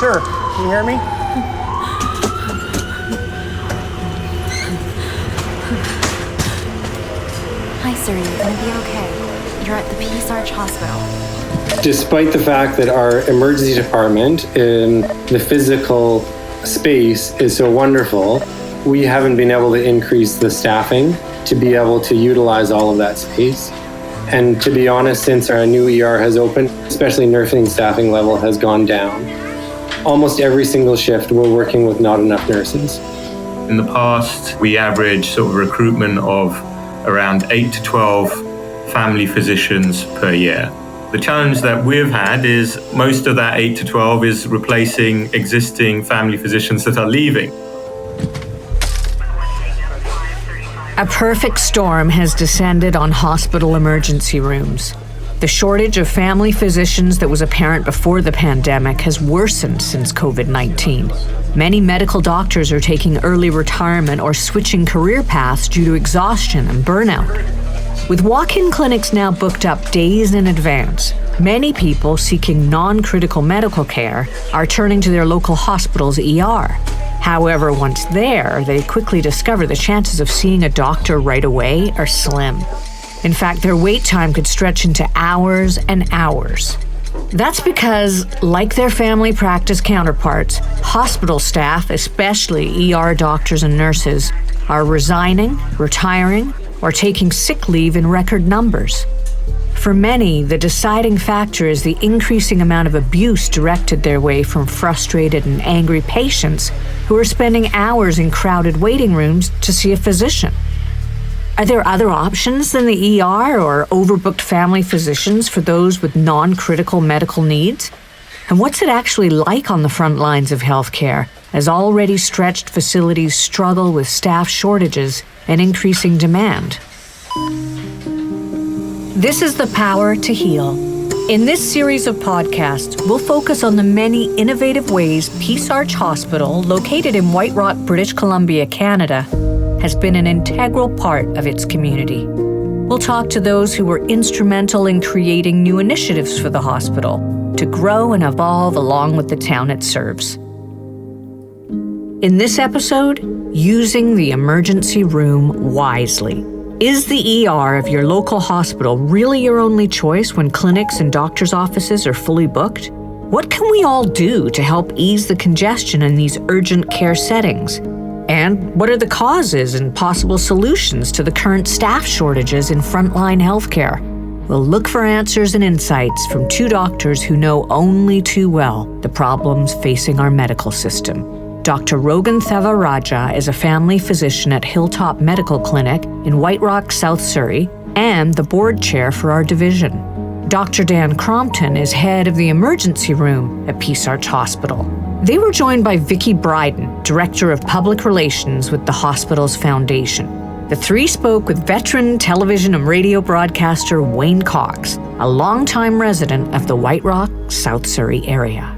Sir, can you hear me? Hi, sir. You're going to be okay. You're at the Peace Arch Hospital. Despite the fact that our emergency department in the physical space is so wonderful, we haven't been able to increase the staffing to be able to utilize all of that space. And to be honest, since our new ER has opened, especially nursing staffing level has gone down. Almost every single shift, we're working with not enough nurses. In the past, we average sort of recruitment of around 8 to 12 family physicians per year. The challenge that we've had is most of that 8 to 12 is replacing existing family physicians that are leaving. A perfect storm has descended on hospital emergency rooms. The shortage of family physicians that was apparent before the pandemic has worsened since COVID-19. Many medical doctors are taking early retirement or switching career paths due to exhaustion and burnout. With walk-in clinics now booked up days in advance, many people seeking non-critical medical care are turning to their local hospital's ER. However, once there, they quickly discover the chances of seeing a doctor right away are slim. In fact, their wait time could stretch into hours and hours. That's because, like their family practice counterparts, hospital staff, especially ER doctors and nurses, are resigning, retiring, or taking sick leave in record numbers. For many, the deciding factor is the increasing amount of abuse directed their way from frustrated and angry patients who are spending hours in crowded waiting rooms to see a physician. Are there other options than the ER or overbooked family physicians for those with non-critical medical needs? And what's it actually like on the front lines of healthcare as already stretched facilities struggle with staff shortages and increasing demand? This is The Power to Heal. In this series of podcasts, we'll focus on the many innovative ways Peace Arch Hospital, located in White Rock, British Columbia, Canada, has been an integral part of its community. We'll talk to those who were instrumental in creating new initiatives for the hospital to grow and evolve along with the town it serves. In this episode, using the emergency room wisely. Is the ER of your local hospital really your only choice when clinics and doctors' offices are fully booked? What can we all do to help ease the congestion in these urgent care settings? And what are the causes and possible solutions to the current staff shortages in frontline healthcare? We'll look for answers and insights from two doctors who know only too well the problems facing our medical system. Dr. Rogan Thevaraja is a family physician at Hilltop Medical Clinic in White Rock, South Surrey, and the board chair for our division. Dr. Dan Crompton is head of the emergency room at Peace Arch Hospital. They were joined by Vicki Bryden, Director of Public Relations with the hospital's foundation. The three spoke with veteran television and radio broadcaster Wayne Cox, a longtime resident of the White Rock, South Surrey area.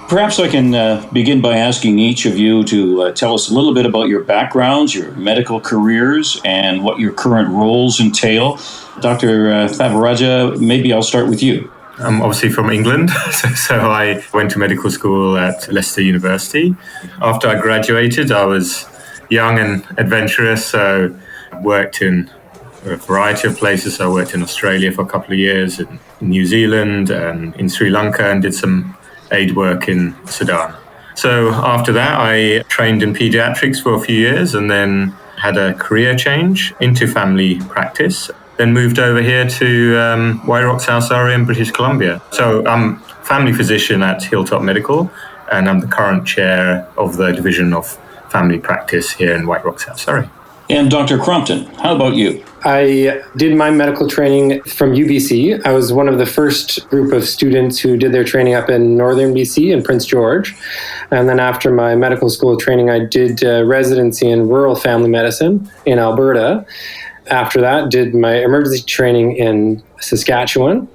Perhaps I can begin by asking each of you to tell us a little bit about your backgrounds, your medical careers, and what your current roles entail. Dr. Thevaraja, maybe I'll start with you. I'm obviously from England, so I went to medical school at Leicester University. After I graduated, I was young and adventurous, so worked in a variety of places. I worked in Australia for a couple of years, in New Zealand, and in Sri Lanka, and did some aid work in Sudan. So after that, I trained in pediatrics for a few years and then had a career change into family practice. Then moved over here to White Rock, South Surrey in British Columbia. So I'm family physician at Hilltop Medical, and I'm the current chair of the division of family practice here in White Rock, South Surrey. And Dr. Crompton, how about you? I did my medical training from UBC. I was one of the first group of students who did their training up in northern BC in Prince George. And then after my medical school training, I did residency in rural family medicine in Alberta. After that, did my emergency training in Saskatchewan,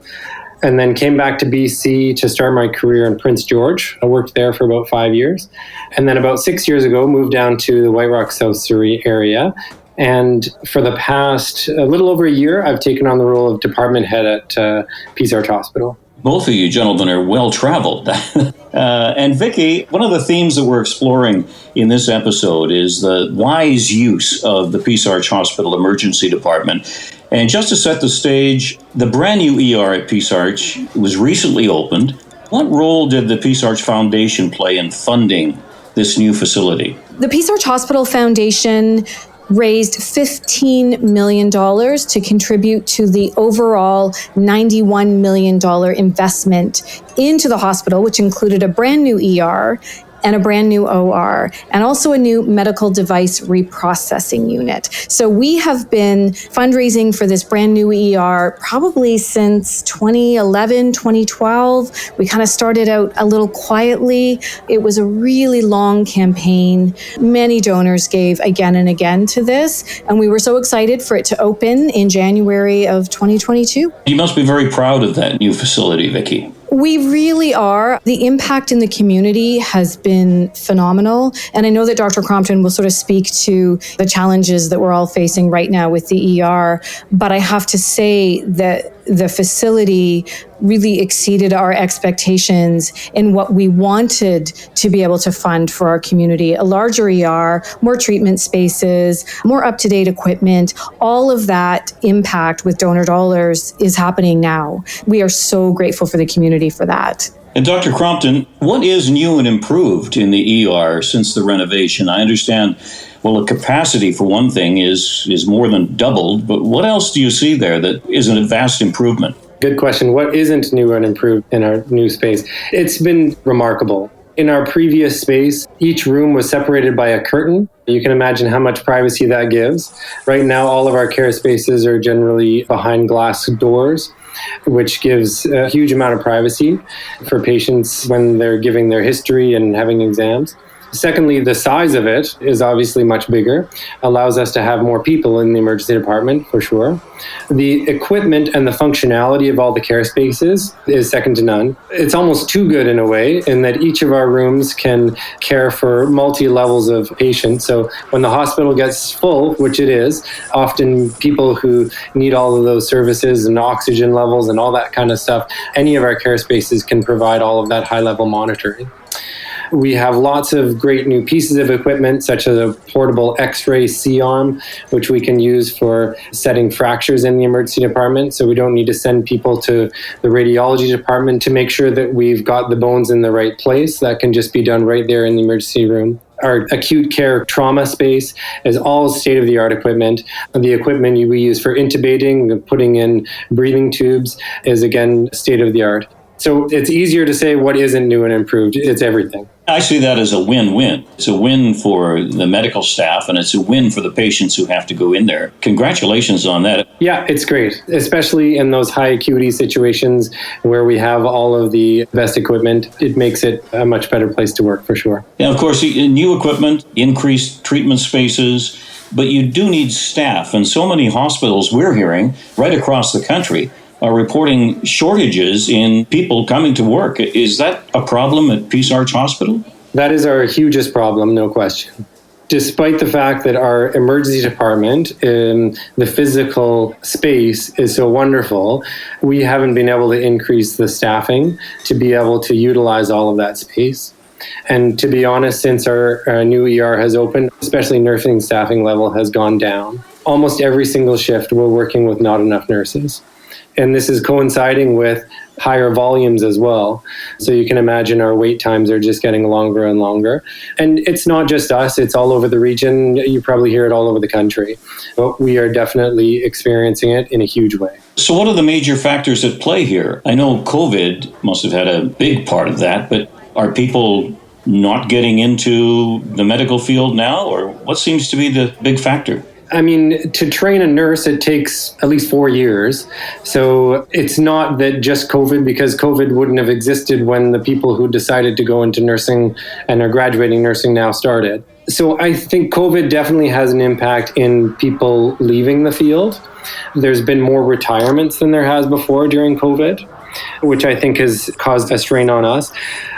and then came back to BC to start my career in Prince George. I worked there for about 5 years. And then about 6 years ago, moved down to the White Rock, South Surrey area. And for the past a little over a year, I've taken on the role of department head at Peace Arch Hospital. Both of you gentlemen are well-traveled. And Vicky, one of the themes that we're exploring in this episode is the wise use of the Peace Arch Hospital Emergency Department. And just to set the stage, the brand new ER at Peace Arch was recently opened. What role did the Peace Arch Foundation play in funding this new facility? The Peace Arch Hospital Foundation raised $15 million to contribute to the overall $91 million investment into the hospital, which included a brand new ER and a brand new OR, and also a new medical device reprocessing unit. So we have been fundraising for this brand new ER probably since 2011, 2012. We kind of started out a little quietly. It was a really long campaign. Many donors gave again and again to this, and we were so excited for it to open in January of 2022. You must be very proud of that new facility, Vicky. We really are. The impact in the community has been phenomenal. And I know that Dr. Crompton will sort of speak to the challenges that we're all facing right now with the ER. But I have to say that the facility really exceeded our expectations in what we wanted to be able to fund for our community. A larger ER, more treatment spaces, more up-to-date equipment, all of that impact with donor dollars is happening now. We are so grateful for the community for that. And Dr. Crompton, what is new and improved in the ER since the renovation? I understand, well, the capacity, for one thing, is more than doubled, but what else do you see there that is a vast improvement? Good question. What isn't new and improved in our new space? It's been remarkable. In our previous space, each room was separated by a curtain. You can imagine how much privacy that gives. Right now, all of our care spaces are generally behind glass doors, which gives a huge amount of privacy for patients when they're giving their history and having exams. Secondly, the size of it is obviously much bigger, allows us to have more people in the emergency department, for sure. The equipment and the functionality of all the care spaces is second to none. It's almost too good in a way, in that each of our rooms can care for multi-levels of patients. So when the hospital gets full, which it is, often people who need all of those services and oxygen levels and all that kind of stuff, any of our care spaces can provide all of that high-level monitoring. We have lots of great new pieces of equipment, such as a portable X-ray C-arm, which we can use for setting fractures in the emergency department. So we don't need to send people to the radiology department to make sure that we've got the bones in the right place. That can just be done right there in the emergency room. Our acute care trauma space is all state-of-the-art equipment. The equipment we use for intubating, putting in breathing tubes, is again state-of-the-art. So it's easier to say what isn't new and improved. It's everything. I see that as a win-win. It's a win for the medical staff, and it's a win for the patients who have to go in there. Congratulations on that. Yeah, it's great, especially in those high acuity situations where we have all of the best equipment. It makes it a much better place to work, for sure. Yeah, of course, new equipment, increased treatment spaces, but you do need staff. And so many hospitals we're hearing right across the country are reporting shortages in people coming to work. Is that a problem at Peace Arch Hospital? That is our hugest problem, no question. Despite the fact that our emergency department, the physical space is so wonderful, we haven't been able to increase the staffing to be able to utilize all of that space. And to be honest, since our new ER has opened, especially nursing staffing level has gone down. Almost every single shift, we're working with not enough nurses. And this is coinciding with higher volumes as well. So you can imagine our wait times are just getting longer and longer. And it's not just us, it's all over the region. You probably hear it all over the country. But we are definitely experiencing it in a huge way. So what are the major factors at play here? I know COVID must have had a big part of that, but are people not getting into the medical field now? Or what seems to be the big factor? I mean, to train a nurse, it takes at least 4 years. So it's not that just COVID, because COVID wouldn't have existed when the people who decided to go into nursing and are graduating nursing now started. So I think COVID definitely has an impact in people leaving the field. There's been more retirements than there has before during COVID, which I think has caused a strain on us.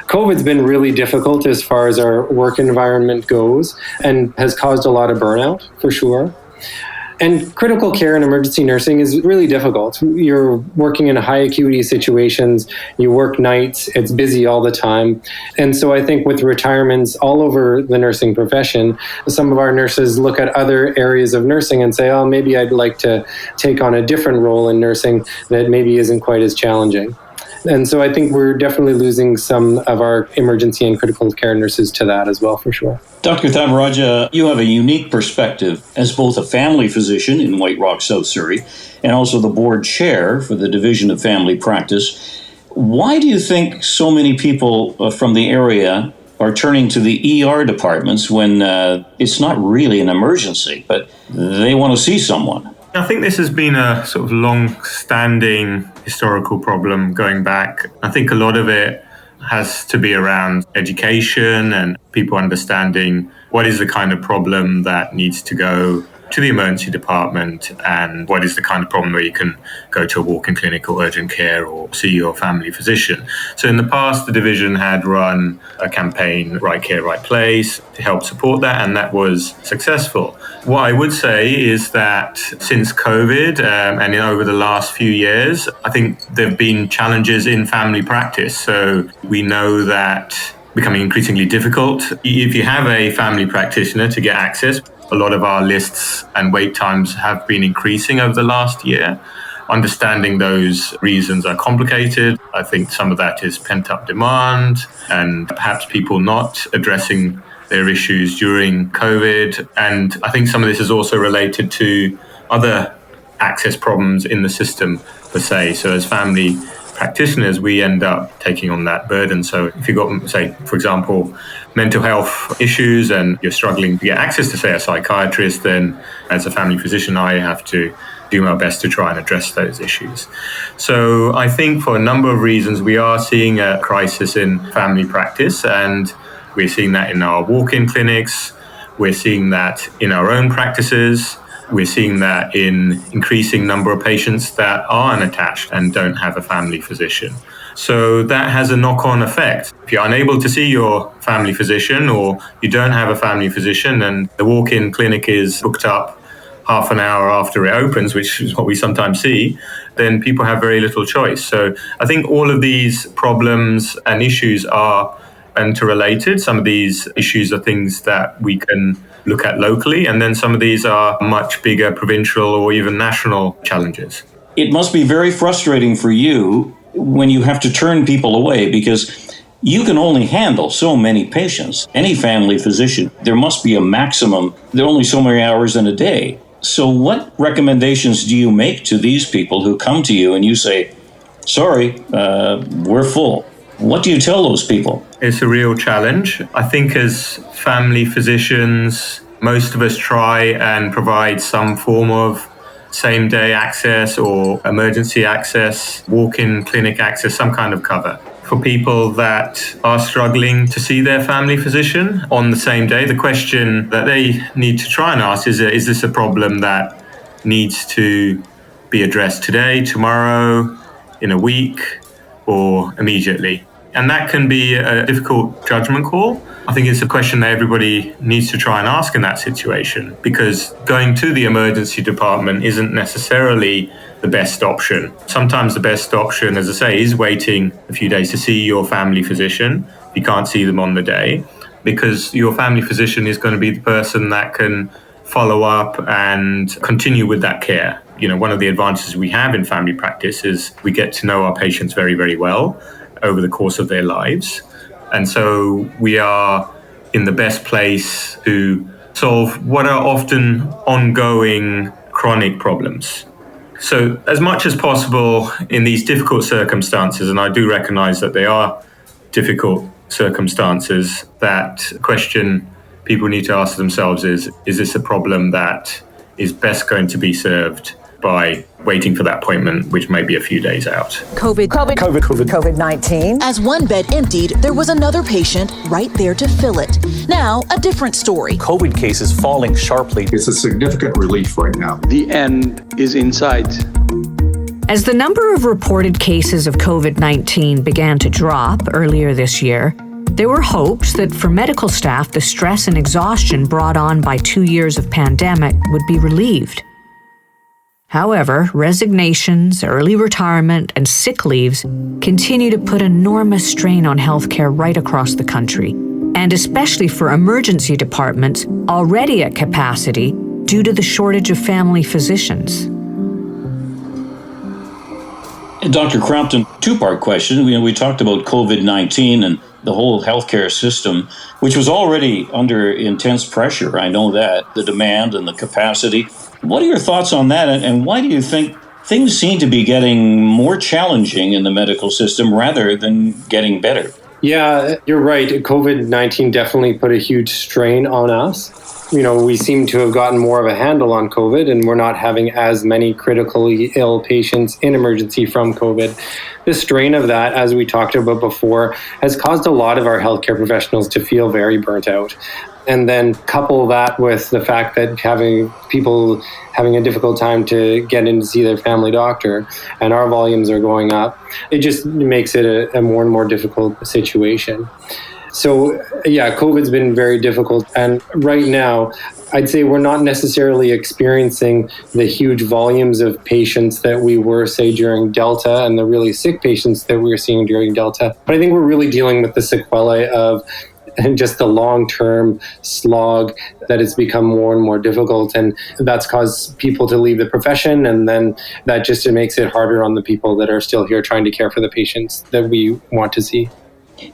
COVID's been really difficult as far as our work environment goes and has caused a lot of burnout, for sure. And critical care and emergency nursing is really difficult. You're working in high acuity situations, you work nights, it's busy all the time. And so I think with retirements all over the nursing profession, some of our nurses look at other areas of nursing and say, oh, maybe I'd like to take on a different role in nursing that maybe isn't quite as challenging. And so I think we're definitely losing some of our emergency and critical care nurses to that as well, for sure. Dr. Thavaraja, you have a unique perspective as both a family physician in White Rock, South Surrey, and also the board chair for the Division of Family Practice. Why do you think so many people from the area are turning to the ER departments when it's not really an emergency, but they want to see someone? I think this has been a sort of long-standing historical problem going back. I think a lot of it has to be around education and people understanding what is the kind of problem that needs to go to the emergency department and what is the kind of problem where you can go to a walk-in clinic or urgent care or see your family physician. So in the past, the division had run a campaign, Right Care, Right Place, to help support that, and that was successful. What I would say is that since COVID and over the last few years, I think there have been challenges in family practice. So we know that becoming increasingly difficult. If you have a family practitioner to get access, a lot of our lists and wait times have been increasing over the last year. Understanding those reasons are complicated. I think some of that is pent-up demand and perhaps people not addressing their issues during COVID. And I think some of this is also related to other access problems in the system per se. So as family practitioners, we end up taking on that burden. So if you've got, say, for example, mental health issues and you're struggling to get access to, say, a psychiatrist, then as a family physician, I have to do my best to try and address those issues. So I think for a number of reasons, we are seeing a crisis in family practice, and we're seeing that in our walk-in clinics. We're seeing that in our own practices. We're seeing that in increasing number of patients that are unattached and don't have a family physician. So that has a knock-on effect. If you're unable to see your family physician or you don't have a family physician and the walk-in clinic is booked up half an hour after it opens, which is what we sometimes see, then people have very little choice. So I think all of these problems and issues are interrelated. Some of these issues are things that we can look at locally, and then some of these are much bigger provincial or even national challenges. It must be very frustrating for you when you have to turn people away because you can only handle so many patients. Any family physician, there must be a maximum. There are only so many hours in a day. So what recommendations do you make to these people who come to you and you say, sorry, we're full? What do you tell those people? It's a real challenge. I think as family physicians, most of us try and provide some form of same-day access or emergency access, walk-in clinic access, some kind of cover. For people that are struggling to see their family physician on the same day, the question that they need to try and ask is this a problem that needs to be addressed today, tomorrow, in a week, or immediately? And that can be a difficult judgment call. I think it's a question that everybody needs to try and ask in that situation, because going to the emergency department isn't necessarily the best option. Sometimes the best option, as I say, is waiting a few days to see your family physician. You can't see them on the day, because your family physician is going to be the person that can follow up and continue with that care. You know, one of the advantages we have in family practice is we get to know our patients very, very well over the course of their lives. And so we are in the best place to solve what are often ongoing chronic problems. So as much as possible in these difficult circumstances, and I do recognize that they are difficult circumstances, that question people need to ask themselves is this a problem that is best going to be served by waiting for that appointment, which may be a few days out? COVID-19. As one bed emptied, there was another patient right there to fill it. Now, a different story. COVID cases falling sharply. It's a significant relief right now. The end is in sight. As the number of reported cases of COVID-19 began to drop earlier this year, there were hopes that for medical staff, the stress and exhaustion brought on by 2 years of pandemic would be relieved. However, resignations, early retirement, and sick leaves continue to put enormous strain on healthcare right across the country, and especially for emergency departments already at capacity due to the shortage of family physicians. Dr. Crompton, two-part question. We talked about COVID-19 and the whole healthcare system, which was already under intense pressure. I know that, the demand and the capacity. What are your thoughts on that, and why do you think things seem to be getting more challenging in the medical system rather than getting better? Yeah, you're right. COVID-19 definitely put a huge strain on us. We seem to have gotten more of a handle on COVID, and we're not having as many critically ill patients in emergency from COVID. The strain of that, as we talked about before, has caused a lot of our healthcare professionals to feel very burnt out. And then couple that with the fact that people having a difficult time to get in to see their family doctor, and our volumes are going up, it just makes it a more and more difficult situation. So, yeah, COVID's been very difficult. And right now, I'd say we're not necessarily experiencing the huge volumes of patients that we were, say, during Delta, and the really sick patients that we were seeing during Delta. But I think we're really dealing with the sequelae of just the long-term slog that has become more and more difficult. And that's caused people to leave the profession. And then that just makes it harder on the people that are still here trying to care for the patients that we want to see.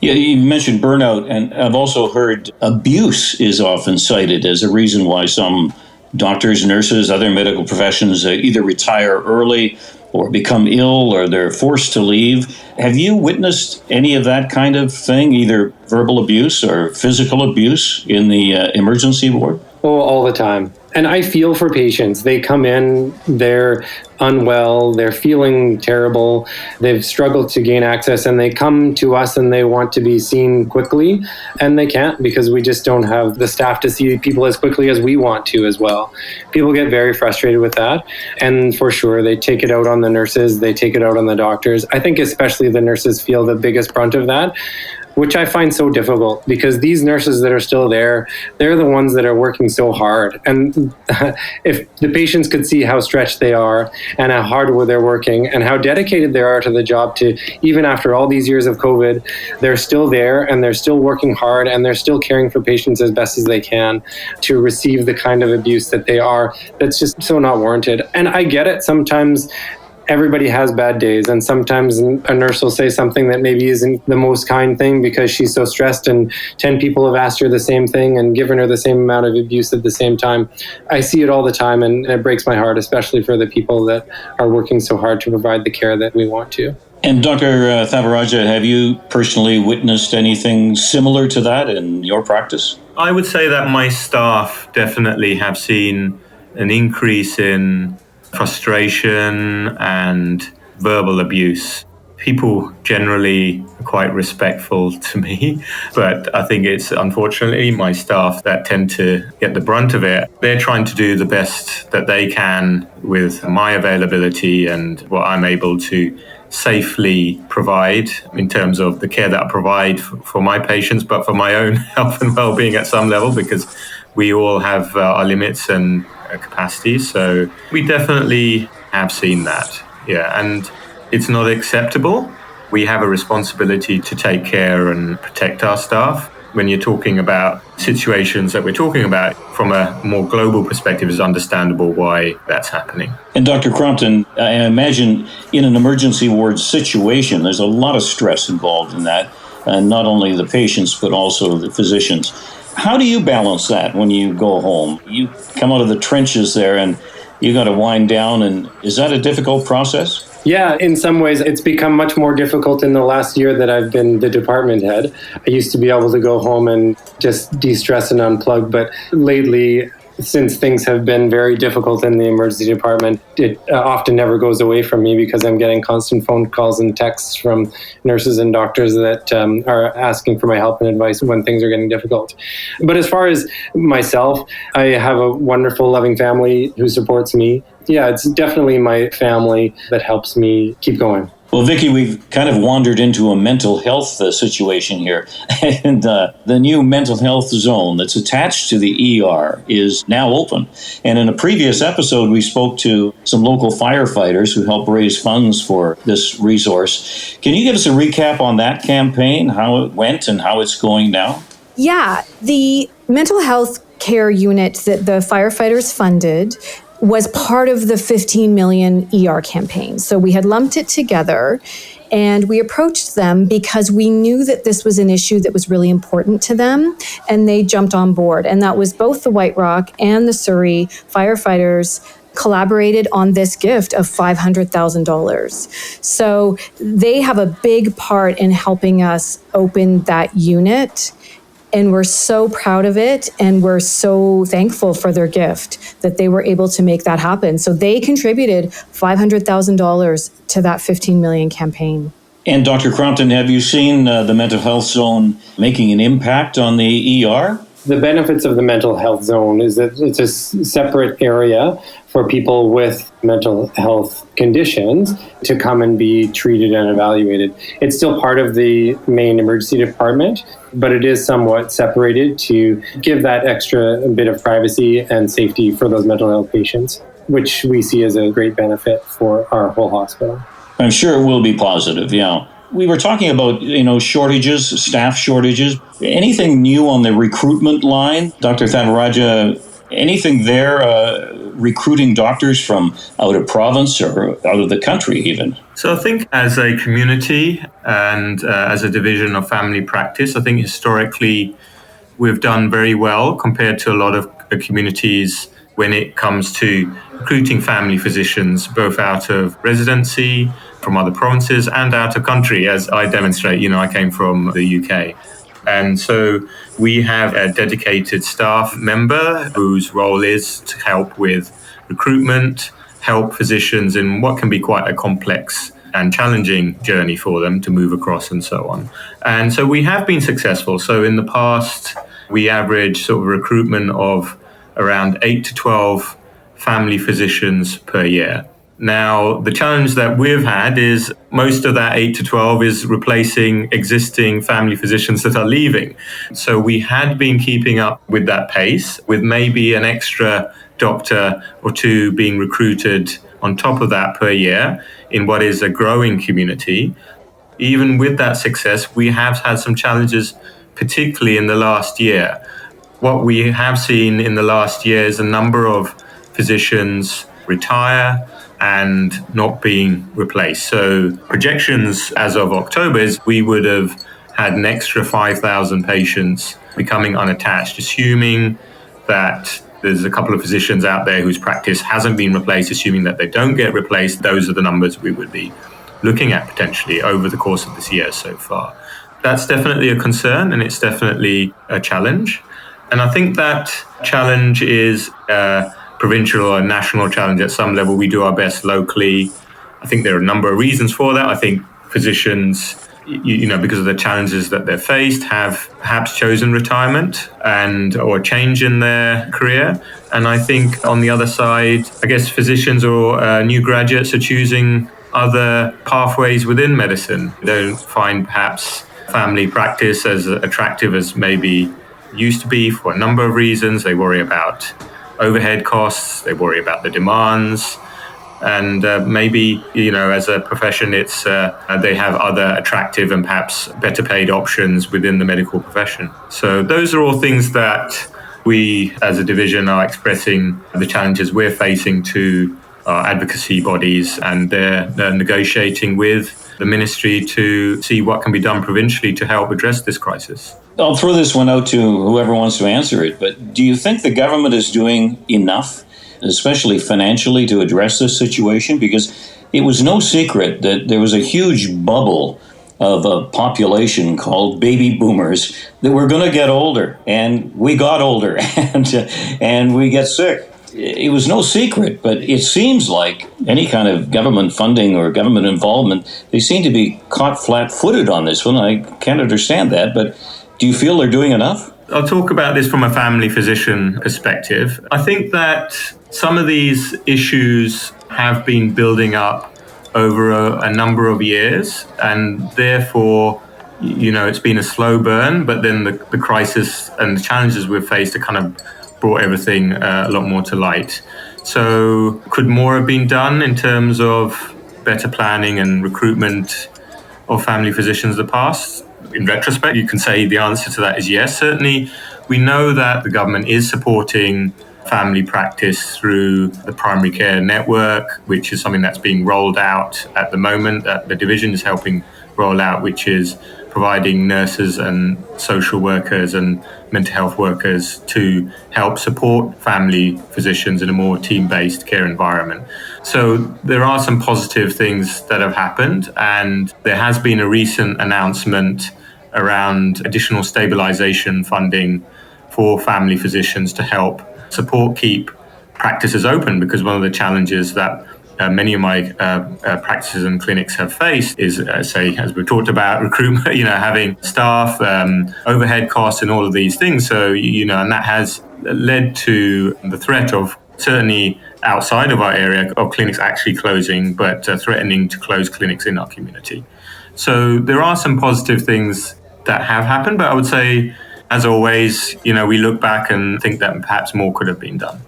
Yeah, you mentioned burnout, and I've also heard abuse is often cited as a reason why some doctors, nurses, other medical professions either retire early or become ill or they're forced to leave. Have you witnessed any of that kind of thing, either verbal abuse or physical abuse in the emergency ward? Oh, all the time. And I feel for patients. They come in, they're unwell, they're feeling terrible, they've struggled to gain access, and they come to us and they want to be seen quickly, and they can't because we just don't have the staff to see people as quickly as we want to as well. People get very frustrated with that, and for sure, they take it out on the nurses, they take it out on the doctors. I think especially the nurses feel the biggest brunt of that, which I find so difficult because these nurses that are still there, they're the ones that are working so hard. And if the patients could see how stretched they are and how hard they're working and how dedicated they are to the job, to even after all these years of COVID, they're still there and they're still working hard and they're still caring for patients as best as they can to receive the kind of abuse that they are, that's just so not warranted. And I get it. Sometimes everybody has bad days, and sometimes a nurse will say something that maybe isn't the most kind thing because she's so stressed and 10 people have asked her the same thing and given her the same amount of abuse at the same time. I see it all the time, and it breaks my heart, especially for the people that are working so hard to provide the care that we want to. And Dr. Thavaraja, have you personally witnessed anything similar to that in your practice? I would say that my staff definitely have seen an increase in frustration and verbal abuse. People generally are quite respectful to me, but I think it's unfortunately my staff that tend to get the brunt of it. They're trying to do the best that they can with my availability and what I'm able to safely provide in terms of the care that I provide for my patients, but for my own health and well-being at some level, because we all have our limits and capacity. So we definitely have seen that. Yeah. And it's not acceptable. We have a responsibility to take care and protect our staff. When you're talking about situations that we're talking about from a more global perspective, it's understandable why that's happening. And Dr. Crompton, I imagine in an emergency ward situation, there's a lot of stress involved in that, and not only the patients, but also the physicians. How do you balance that when you go home? You come out of the trenches there and you got to wind down, and is that a difficult process? Yeah, in some ways, it's become much more difficult in the last year that I've been the department head. I used to be able to go home and just de-stress and unplug, but lately, since things have been very difficult in the emergency department, it often never goes away from me because I'm getting constant phone calls and texts from nurses and doctors that are asking for my help and advice when things are getting difficult. But as far as myself, I have a wonderful, loving family who supports me. Yeah, it's definitely my family that helps me keep going. Well, Vicki, we've kind of wandered into a mental health situation here. And the new mental health zone that's attached to the ER is now open. And in a previous episode, we spoke to some local firefighters who helped raise funds for this resource. Can you give us a recap on that campaign, how it went and how it's going now? Yeah, the mental health care unit that the firefighters funded was part of the 15 million ER campaign. So we had lumped it together and we approached them because we knew that this was an issue that was really important to them, and they jumped on board. And that was both the White Rock and the Surrey firefighters collaborated on this gift of $500,000. So they have a big part in helping us open that unit. And we're so proud of it, and we're so thankful for their gift that they were able to make that happen. So they contributed $500,000 to that 15 million campaign. And Dr. Crompton, have you seen the mental health zone making an impact on the ER? The benefits of the mental health zone is that it's a separate area for people with mental health conditions to come and be treated and evaluated. It's still part of the main emergency department, but it is somewhat separated to give that extra bit of privacy and safety for those mental health patients, which we see as a great benefit for our whole hospital. I'm sure it will be positive, yeah. We were talking about, shortages, staff shortages. Anything new on the recruitment line? Dr. Thavaraja, anything there recruiting doctors from out of province or out of the country even? So I think as a community and as a division of family practice, I think historically we've done very well compared to a lot of communities when it comes to recruiting family physicians, both out of residency, from other provinces, and out of country, as I demonstrate. I came from the UK. And so we have a dedicated staff member whose role is to help with recruitment, help physicians in what can be quite a complex and challenging journey for them to move across and so on. And so we have been successful. So in the past, we average sort of recruitment of around 8 to 12 family physicians per year. Now, the challenge that we've had is most of that 8 to 12 is replacing existing family physicians that are leaving. So we had been keeping up with that pace, with maybe an extra doctor or two being recruited on top of that per year in what is a growing community. Even with that success, we have had some challenges, particularly in the last year. What we have seen in the last year is a number of physicians retire and not being replaced. So projections as of October is we would have had an extra 5,000 patients becoming unattached, assuming that there's a couple of physicians out there whose practice hasn't been replaced, assuming that they don't get replaced. Those are the numbers we would be looking at potentially over the course of this year so far. That's definitely a concern, and it's definitely a challenge. And I think that challenge is provincial or national challenge at some level. We do our best locally. I think there are a number of reasons for that. I think physicians, because of the challenges that they're faced, have perhaps chosen retirement or change in their career. And I think on the other side, I guess physicians or new graduates are choosing other pathways within medicine. They don't find perhaps family practice as attractive as maybe used to be for a number of reasons. They worry about overhead costs, they worry about the demands, and maybe, as a profession, it's they have other attractive and perhaps better paid options within the medical profession. So those are all things that we as a division are expressing the challenges we're facing to our advocacy bodies, and they're negotiating with the ministry to see what can be done provincially to help address this crisis. I'll throw this one out to whoever wants to answer it, but do you think the government is doing enough, especially financially, to address this situation? Because it was no secret that there was a huge bubble of a population called baby boomers that were going to get older, and we got older, and we get sick. It was no secret, but it seems like any kind of government funding or government involvement, they seem to be caught flat-footed on this one. I can't understand that, but do you feel they're doing enough? I'll talk about this from a family physician perspective. I think that some of these issues have been building up over a number of years, and therefore, it's been a slow burn, but then the crisis and the challenges we've faced have kind of brought everything a lot more to light. So could more have been done in terms of better planning and recruitment of family physicians in the past? In retrospect, you can say the answer to that is yes. Certainly, we know that the government is supporting family practice through the primary care network, which is something that's being rolled out at the moment, that the division is helping roll out, which is providing nurses and social workers and mental health workers to help support family physicians in a more team-based care environment. So there are some positive things that have happened, and there has been a recent announcement around additional stabilization funding for family physicians to help support keep practices open, because one of the challenges that many of my practices and clinics have faced is, say, as we talked about, recruitment, having staff, overhead costs and all of these things. So, and that has led to the threat of, certainly outside of our area, of clinics actually closing, but threatening to close clinics in our community. So there are some positive things that have happened, but I would say, as always, we look back and think that perhaps more could have been done.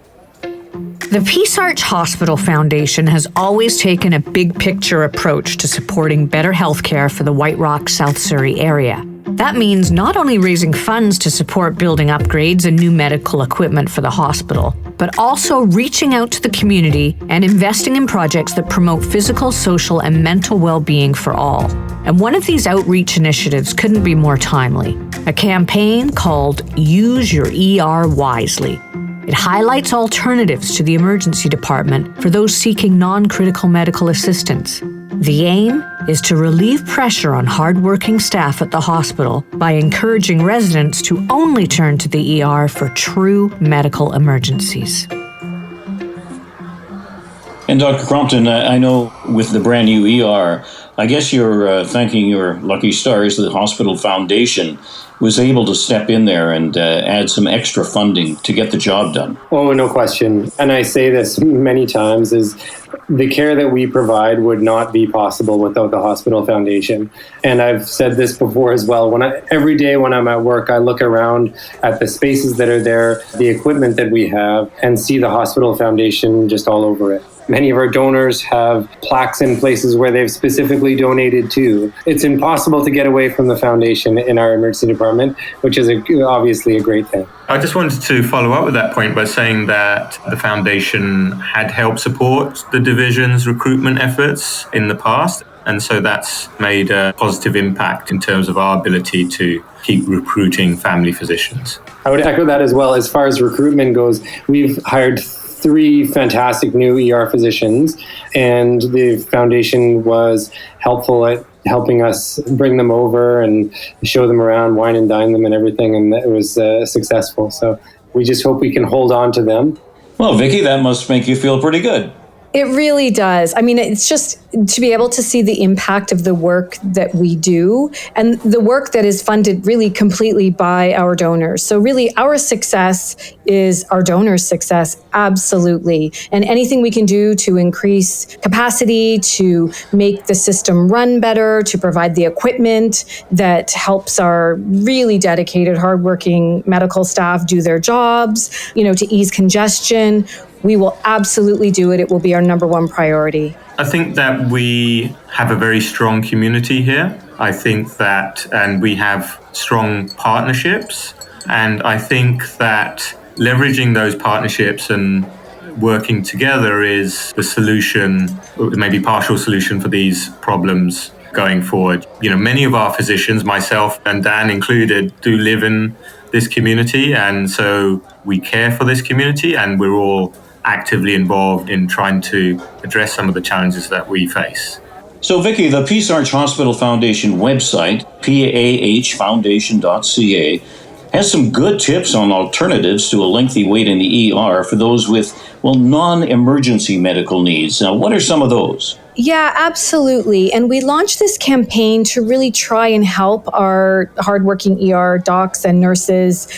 The Peace Arch Hospital Foundation has always taken a big picture approach to supporting better healthcare for the White Rock, South Surrey area. That means not only raising funds to support building upgrades and new medical equipment for the hospital, but also reaching out to the community and investing in projects that promote physical, social, and mental well-being for all. And one of these outreach initiatives couldn't be more timely, a campaign called Use Your ER Wisely. It highlights alternatives to the emergency department for those seeking non-critical medical assistance. The aim is to relieve pressure on hardworking staff at the hospital by encouraging residents to only turn to the ER for true medical emergencies. And Dr. Crompton, I know with the brand new ER, I guess you're thanking your lucky stars that the Hospital Foundation was able to step in there and add some extra funding to get the job done. Oh, no question. And I say this many times, is the care that we provide would not be possible without the Hospital Foundation. And I've said this before as well. Every day when I'm at work, I look around at the spaces that are there, the equipment that we have, and see the Hospital Foundation just all over it. Many of our donors have plaques in places where they've specifically donated to. It's impossible to get away from the foundation in our emergency department, which is obviously a great thing. I just wanted to follow up with that point by saying that the foundation had helped support the division's recruitment efforts in the past. And so that's made a positive impact in terms of our ability to keep recruiting family physicians. I would echo that as well. As far as recruitment goes, we've hired 3 fantastic new ER physicians, and the foundation was helpful at helping us bring them over and show them around, wine and dine them and everything, and it was successful. So we just hope we can hold on to them. Well, Vicki, that must make you feel pretty good. It really does. I mean, it's just to be able to see the impact of the work that we do and the work that is funded really completely by our donors. So really our success is our donors' success, absolutely. And anything we can do to increase capacity, to make the system run better, to provide the equipment that helps our really dedicated, hardworking medical staff do their jobs, to ease congestion, we will absolutely do it. It will be our number one priority. I think that we have a very strong community here. I think that, and we have strong partnerships. And I think that leveraging those partnerships and working together is the solution, maybe partial solution for these problems going forward. Many of our physicians, myself and Dan included, do live in this community. And so we care for this community, and we're all actively involved in trying to address some of the challenges that we face. So, Vicki, the Peace Arch Hospital Foundation website, paahfoundation.ca, has some good tips on alternatives to a lengthy wait in the ER for those with, non-emergency medical needs. Now, what are some of those? Yeah, absolutely. And we launched this campaign to really try and help our hardworking ER docs and nurses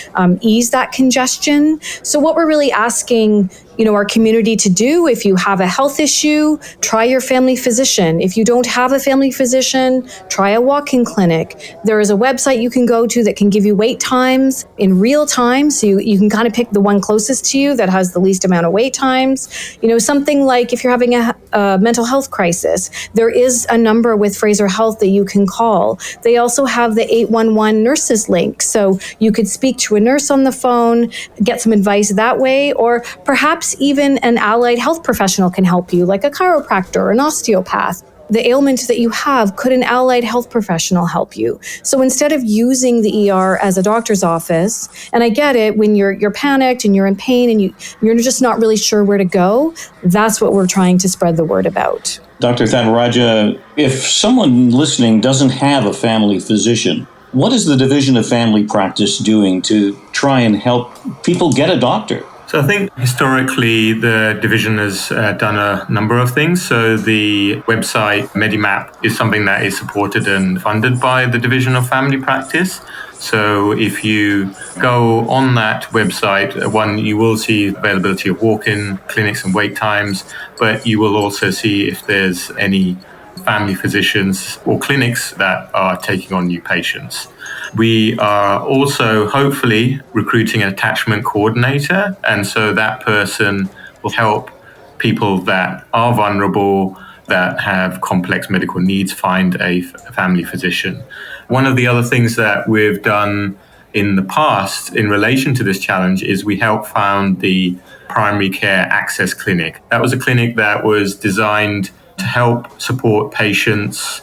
ease that congestion. So what we're really asking our community to do. If you have a health issue, try your family physician. If you don't have a family physician, try a walk-in clinic. There is a website you can go to that can give you wait times in real time, so you can kind of pick the one closest to you that has the least amount of wait times. Something like if you're having a mental health crisis, there is a number with Fraser Health that you can call. They also have the 811 nurses link, so you could speak to a nurse on the phone, get some advice that way, or perhaps even an allied health professional can help you, like a chiropractor or an osteopath. The ailment that you have, could an allied health professional help you? So instead of using the ER as a doctor's office, and I get it, when you're panicked and you're in pain and you're just not really sure where to go, that's what we're trying to spread the word about. Dr. Thavaraja, if someone listening doesn't have a family physician, what is the Division of Family Practice doing to try and help people get a doctor? So I think historically the division has done a number of things. So the website Medimap is something that is supported and funded by the Division of Family Practice. So if you go on that website, you will see availability of walk-in clinics and wait times, but you will also see if there's any family physicians or clinics that are taking on new patients. We are also hopefully recruiting an attachment coordinator, and so that person will help people that are vulnerable, that have complex medical needs, find a family physician. One of the other things that we've done in the past in relation to this challenge is we helped found the Primary Care Access Clinic. That was a clinic that was designed to help support patients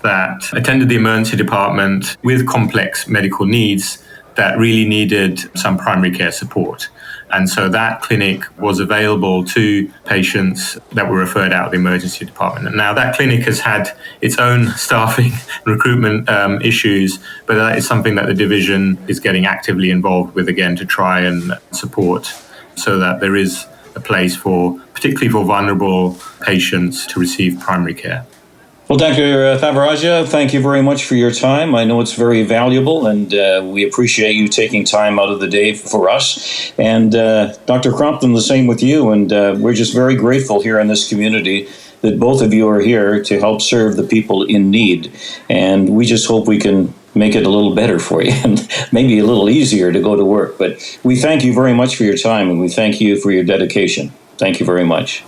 that attended the emergency department with complex medical needs that really needed some primary care support. And so that clinic was available to patients that were referred out of the emergency department. And now that clinic has had its own staffing recruitment issues, but that is something that the division is getting actively involved with again to try and support so that there is a place particularly for vulnerable patients to receive primary care. Well, Dr. Thavaraja, thank you very much for your time. I know it's very valuable, and we appreciate you taking time out of the day for us. And Dr. Crompton, the same with you. And we're just very grateful here in this community that both of you are here to help serve the people in need. And we just hope we can make it a little better for you and maybe a little easier to go to work. But we thank you very much for your time, and we thank you for your dedication. Thank you very much.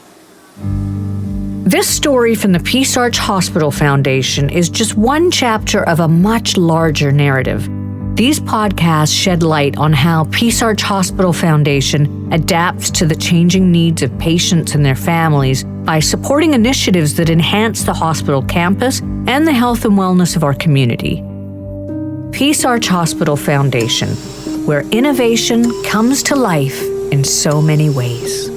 This story from the Peace Arch Hospital Foundation is just one chapter of a much larger narrative. These podcasts shed light on how Peace Arch Hospital Foundation adapts to the changing needs of patients and their families by supporting initiatives that enhance the hospital campus and the health and wellness of our community. Peace Arch Hospital Foundation, where innovation comes to life in so many ways.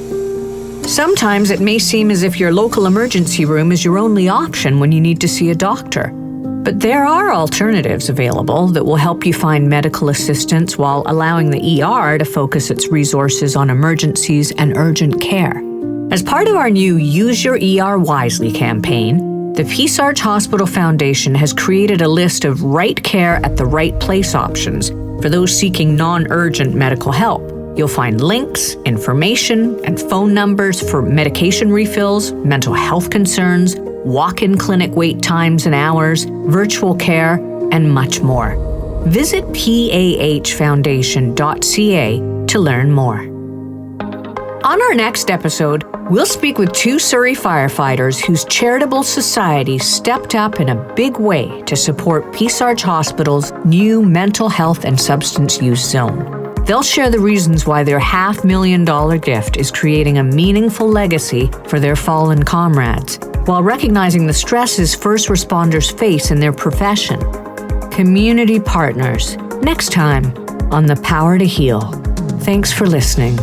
Sometimes it may seem as if your local emergency room is your only option when you need to see a doctor. But there are alternatives available that will help you find medical assistance while allowing the ER to focus its resources on emergencies and urgent care. As part of our new Use Your ER Wisely campaign, the Peace Arch Hospital Foundation has created a list of right care at the right place options for those seeking non-urgent medical help. You'll find links, information, and phone numbers for medication refills, mental health concerns, walk-in clinic wait times and hours, virtual care, and much more. Visit pahfoundation.ca to learn more. On our next episode, we'll speak with two Surrey firefighters whose charitable society stepped up in a big way to support Peace Arch Hospital's new mental health and substance use zone. They'll share the reasons why their $500,000 gift is creating a meaningful legacy for their fallen comrades, while recognizing the stresses first responders face in their profession. Community partners, next time on The Power to Heal. Thanks for listening.